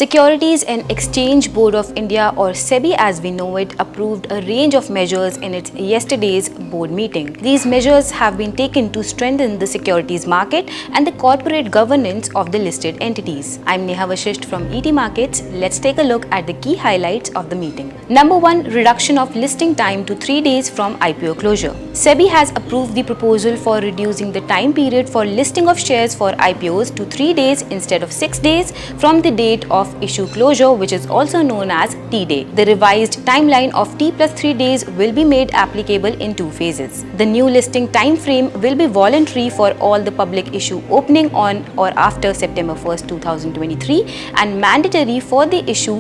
Securities and Exchange Board of India, or SEBI as we know it, approved a range of measures in its yesterday's board meeting. These measures have been taken to strengthen the securities market and the corporate governance of the listed entities. I'm Neha Vashisht from ET Markets. Let's take a look at the key highlights of the meeting. Number 1. Reduction of listing time to 3 days from IPO closure. SEBI has approved the proposal for reducing the time period for listing of shares for IPOs to 3 days instead of 6 days from the date of issue closure, which is also known as T-Day. The revised timeline of T plus 3 days will be made applicable in 2 phases. The new listing time frame will be voluntary for all the public issue opening on or after September 1st, 2023 and mandatory for the issue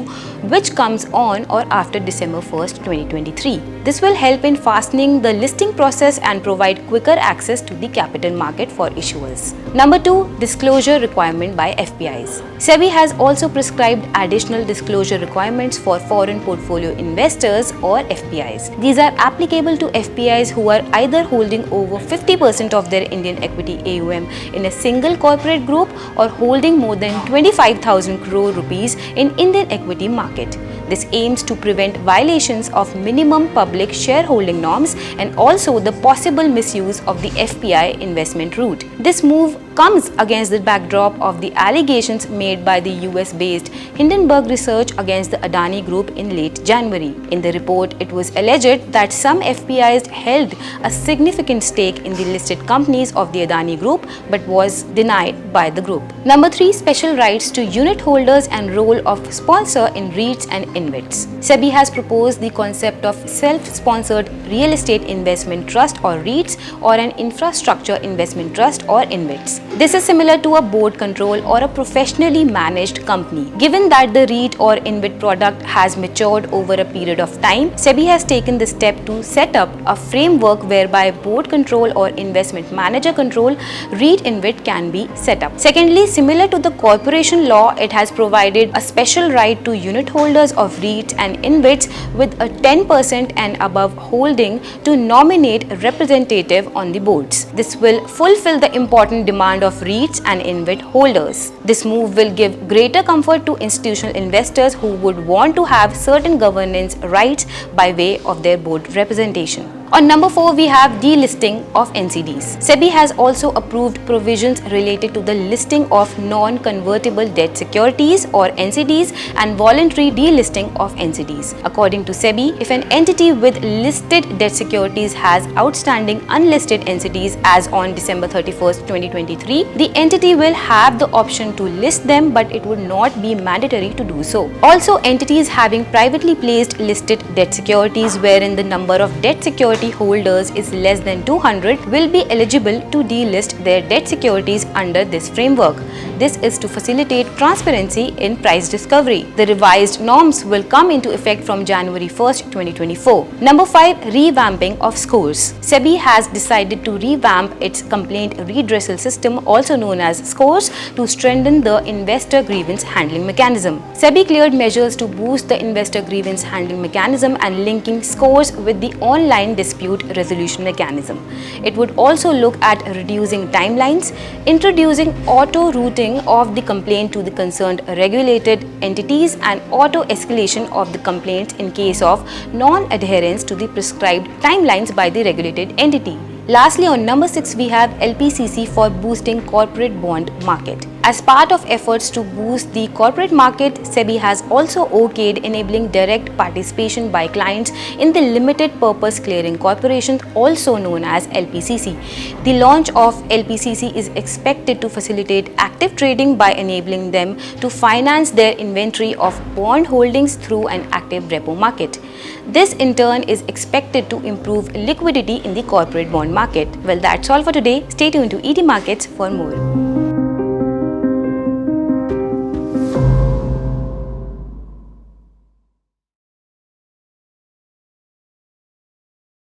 which comes on or after December 1st, 2023. This will help in fastening the listing process and provide quicker access to the capital market for issuers. Number 2. Disclosure requirement by FPIs. SEBI has also prescribed additional disclosure requirements for foreign portfolio investors or FPIs. These are applicable to FPIs who are either holding over 50% of their Indian equity AUM in a single corporate group or holding more than 25,000 crore rupees in Indian equity market. This aims to prevent violations of minimum public shareholding norms and also the possible misuse of the FPI investment route. This move comes against the backdrop of the allegations made by the US-based Hindenburg Research against the Adani Group in late January. In the report, it was alleged that some FPIs held a significant stake in the listed companies of the Adani Group but was denied by the group. Number 3. Special rights to unit holders and role of sponsor in REITs and InvITs. SEBI has proposed the concept of self-sponsored real estate investment trust or REITs or an infrastructure investment trust or InvITs. This is similar to a board control or a professionally managed company. Given that the REIT or InvIT product has matured over a period of time, SEBI has taken the step to set up a framework whereby board control or investment manager control REIT InvIT can be set up. Secondly, similar to the corporation law, it has provided a special right to unit holders of REITs and InvITs with a 10% and above holding to nominate a representative on the boards. This will fulfill the important demand of REITs and InvIT holders. This move will give greater comfort to institutional investors who would want to have certain governance rights by way of their board representation. On number 4, we have delisting of NCDs. SEBI has also approved provisions related to the listing of non-convertible debt securities or NCDs and voluntary delisting of NCDs. According to SEBI, if an entity with listed debt securities has outstanding unlisted NCDs as on December 31st, 2023, the entity will have the option to list them, but it would not be mandatory to do so. Also, entities having privately placed listed debt securities wherein the number of debt security holders is less than 200 will be eligible to delist their debt securities under this framework. This is to facilitate transparency in price discovery. The revised norms will come into effect from January 1st, 2024. Number 5. Revamping of scores. SEBI has decided to revamp its complaint redressal system, also known as scores, to strengthen the investor grievance handling mechanism. SEBI cleared measures to boost the investor grievance handling mechanism and linking scores with the online dispute resolution mechanism. It would also look at reducing timelines, introducing auto-routing of the complaint to the concerned regulated entities and auto-escalation of the complaints in case of non-adherence to the prescribed timelines by the regulated entity. Lastly, on number 6, we have LPCC for boosting corporate bond market. As part of efforts to boost the corporate market, SEBI has also okayed enabling direct participation by clients in the limited purpose clearing corporations, also known as LPCC. The launch of LPCC is expected to facilitate active trading by enabling them to finance their inventory of bond holdings through an active repo market. This in turn is expected to improve liquidity in the corporate bond market. Well, that's all for today. Stay tuned to ET Markets for more.